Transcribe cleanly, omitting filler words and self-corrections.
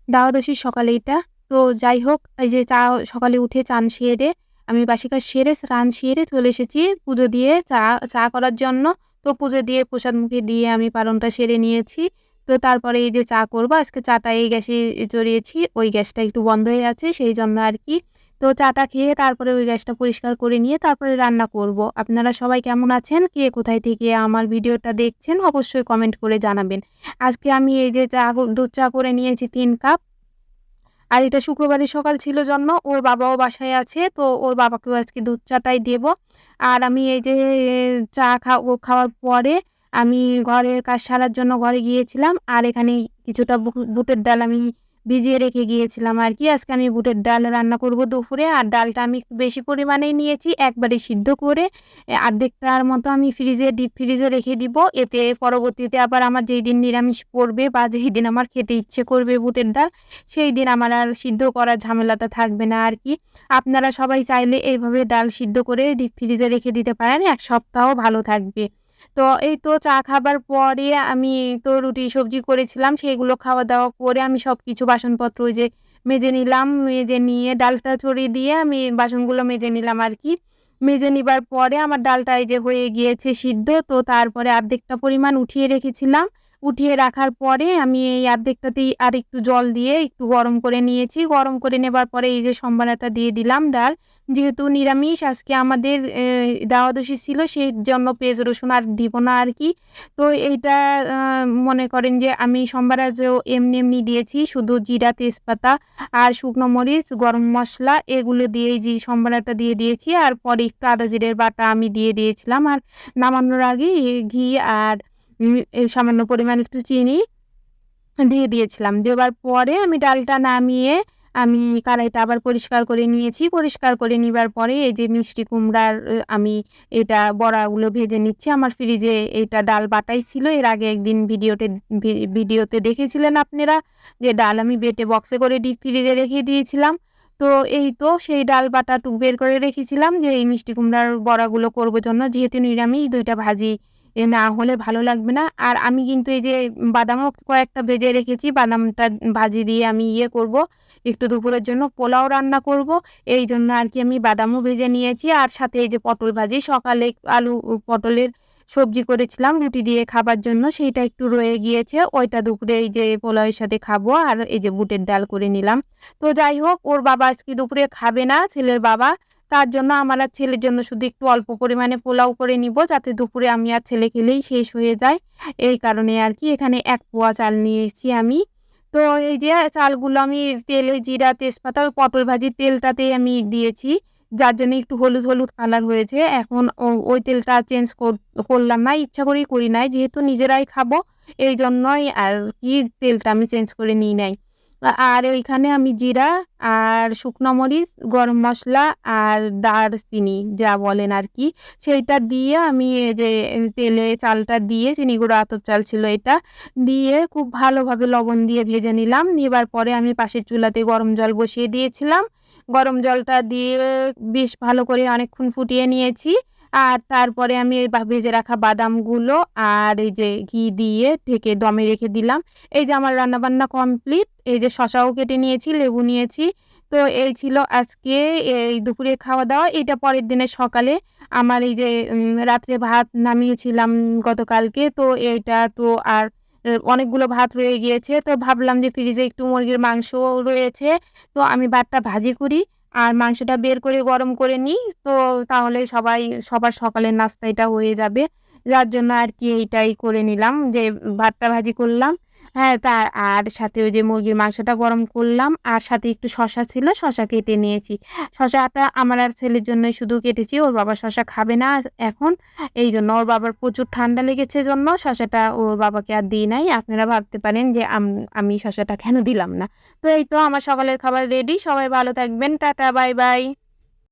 দ্বাদশীর সকালে এটা। তো যাই হোক, এই যে সকালে উঠে চান সেরে, আমি বাসি কাজ সেরে, স্নান সেরে চলে এসেছি পুজো দিয়ে চা করার জন্য। তো পুজো দিয়ে প্রসাদ মুখে দিয়ে আমি পালনটা সেরে নিয়েছি। তো তারপরে এই যে চা করব, আজকে চাটা এই গ্যাসে চড়িয়েছি। ওই গ্যাসটা একটু বন্ধ হয়ে আছে, সেইজন্য আরকি। তো চাটা খেয়ে তারপরে ওই গ্যাসটা পরিষ্কার করে নিয়ে তারপরে রান্না করব। আপনারা সবাই কেমন আছেন? কে কোথায় থেকে আমার ভিডিওটা দেখছেন? অবশ্যই কমেন্ট করে জানাবেন। আজকে আমি এই যে দুধ চা করে নিয়েছি 3 কাপ। আর এটা শুক্রবারের সকাল ছিল জন্য ওর বাবাও বাসায় আছে। তো ওর বাবাকেও আজকে দুধ চাটাই দেব। আর আমি এই যে চা খাওয়ার পরে আমি ঘরের কাজ সারার জন্য ঘরে গিয়েছিলাম। আর এখানে কিছুটা বুটের ডাল আমি ভিজিয়ে রেখে গিয়েছিলাম আরকি। আজকে আমি বুটের ডাল রান্না করব দুপুরে। আর ডালটা আমি একটু বেশি পরিমাণেই নিয়েছি। একবারে সিদ্ধ করে অর্ধেকটার মতো আমি ডিপ ফ্রিজে রেখে দিব। এতে পরবর্তীতে আবার আমার যেইদিন নিরামিষ পড়বে বা যেইদিন আমার খেতে ইচ্ছে করবে বুটের ডাল, সেই দিন আমার আর সিদ্ধ করার ঝামেলাটা থাকবে না আরকি। আপনারা সবাই চাইলে এইভাবে ডাল সিদ্ধ করে ডিপ ফ্রিজে রেখে দিতে পারেন। ১ সপ্তাহ ভালো থাকবে। তো এই তো চা খাবার পরে আমি তো রুটি সবজি করেছিলাম, সেগুলো খাওয়া-দাওয়া করে আমি সবকিছু বাসনপত্র ওই যে মেজে নিলাম। মেজে নিয়ে ডালটা ছড়িয়ে দিয়ে আমি বাসনগুলো মেজে নিলাম আরকি। মেজে নিবার পরে আমার ডালটা এই যে হয়ে গিয়েছে সিদ্ধ। তো তারপরে অর্ধেকটা পরিমাণ উঠিয়ে রেখেছিলাম। উঠিয়ে রাখার পরে আমি এই অর্ধেকটাতেই আরেকটু জল দিয়ে একটু গরম করে নিয়েছি। গরম করে নেবার পরে এই যে সম্বারাটা দিয়ে দিলাম ডাল। যেহেতু নিরামিষ আজকে আমাদের দ্বাদশী ছিল, সেইজন্য পেঁয়াজ রসুন আর দিব না আরকি। তো এইটা আ মনে করেন যে আমি সম্বারাজেও এমনি দিয়েছি। শুধু জিরা, তেজপাতা আর শুকনো মরিচ, গরম মসলা এগুলো দিয়েই যে সম্বারাটা দিয়ে দিয়েছি। আর পরে একটু আদা জিরের বাটা আমি দিয়ে দিয়েছিলাম। আর নামানোর আগে ঘি আর সামান্য পরিমাণ একটু চিনি দিয়ে দিয়েছিলাম। দেবার পরে আমি ডালটা নামিয়ে আমি কড়াইটা আবার পরিষ্কার করে নিয়েছি। পরিষ্কার করে নিবার পরে এই যে মিষ্টি কুমড়ার আমি এটা বড়াগুলো ভেজে নিচ্ছি। আমার ফ্রিজে এইটা ডাল বাটাই ছিল। এর আগে একদিন ভিডিওতে দেখেছিলেন আপনারা যে ডাল আমি বেটে বক্সে করে ডিপ ফ্রিজে রেখে দিয়েছিলাম। তো এই তো সেই ডাল বাটাটুক বের করে রেখেছিলাম যে এই মিষ্টি কুমড়ার বড়াগুলো করব জন্য। যেহেতু নিরামিষ ২ টা ভাজি না হলে ভালো লাগবে না। আর আমি কিন্তু এই যে বাদামও কয়েকটা ভেজে রেখেছি। বাদামটা ভাজি দিয়ে আমি করব, একটু দুপুরের জন্য পোলাও রান্না করব। এইজন্য আরকি আমি বাদামও ভেজে নিয়েছি। আর সাথে এই যে পটল ভাজি, সকালে পটলের সবজি করেছিলাম রুটি দিয়ে খাবার জন্য, সেইটা একটু রয়ে গিয়েছে। ওইটা দুপুরে এই যে পোলাওয়ের সাথে খাবো। আর এই যে বুটের ডাল করে নিলাম। তো যাই হোক, ওর বাবা আজকে দুপুরে খাবে না, ছেলের বাবা। তার জন্য আমার আর ছেলের জন্য শুধু একটু অল্প পরিমাণে পোলাও করে নিব, যাতে দুপুরে আমি আর ছেলে খেলেই শেষ হয়ে যায়। এই কারণে আরকি এখানে ১ পোয়া চাল নিয়েছি আমি। তো এই যে চালগুলো আমি তেলে জিরা, তেজপাতা ওই পটল ভাজির তেলটাতেই আমি দিয়েছি। যার জন্য একটু হলুদ কালার হয়েছে। এখন ওই তেলটা চেঞ্জ করলাম না। ইচ্ছা করেই করি নাই। যেহেতু নিজেরাই খাবো, এইজন্যই আরকি তেলটা আমি চেঞ্জ করে নিই নাই। আর ওইখানে আমি জিরা আর শুকনো মরিচ, গরম মসলা আর দারচিনি যা বলেন আরকি, সেইটা দিয়ে আমি এই যে তেলে চালটা দিয়ে, চিনি গুঁড়ো আতপ চাল ছিল এটা, দিয়ে খুব ভালোভাবে লবণ দিয়ে ভেজে নিলাম। নেবার পরে আমি পাশের চুলাতে গরম জল বসিয়ে দিয়েছিলাম। গরম জলটা দিয়ে বেশ ভালো করে অনেকক্ষণ ফুটিয়ে নিয়েছি। আর তারপরে আমি এই ভেজে রাখা বাদামগুলো আর এই যে ঘি দিয়ে ঢেকে দমে রেখে দিলাম। এই যে আমার রান্নাবান্না কমপ্লিট। এই যে শসাও কেটে নিয়েছি, লেবু নিয়েছি। তো এই ছিল আজকে এই দুপুরে খাওয়া-দাওয়া। এটা পরের দিনের সকালে আমার এই যে রাত্রে ভাত নামিয়েছিলাম গতকালকে। তো এইটা তো আর অনেকগুলো ভাত রয়ে গিয়েছে। তো ভাবলাম যে ফ্রিজে একটু মুরগির মাংসও রয়েছে। তো আমি ভাতটা ভাজি করি আর মাংসটা বের করে গরম করে নিই। তো তাহলে সবার সকালের নাস্তা এটা হয়ে যাবে। যার জন্য আরকি এইটাই করে নিলাম যে ভাতটা ভাজি করলাম। হ্যাঁ, আর সাথে ওই যে মুরগির মাংসটা গরম করলাম। আর সাথে একটু শসা ছিল, শসা কেটে নিয়েছি। শসাটা আমার আর ছেলের জন্যই শুধু কেটেছি। ওর বাবা শসা খাবে না এখন। এইজন্য ওর বাবার প্রচুর ঠান্ডা লেগেছে জন্য শসাটা ওর বাবাকে আর দিই নাই। আপনারা ভাবতে পারেন যে আমি শসাটা কেন দিলাম না। তো এই তো আমার সকালের খাবার রেডি। সবাই ভালো থাকবেন। Tata, bye, by.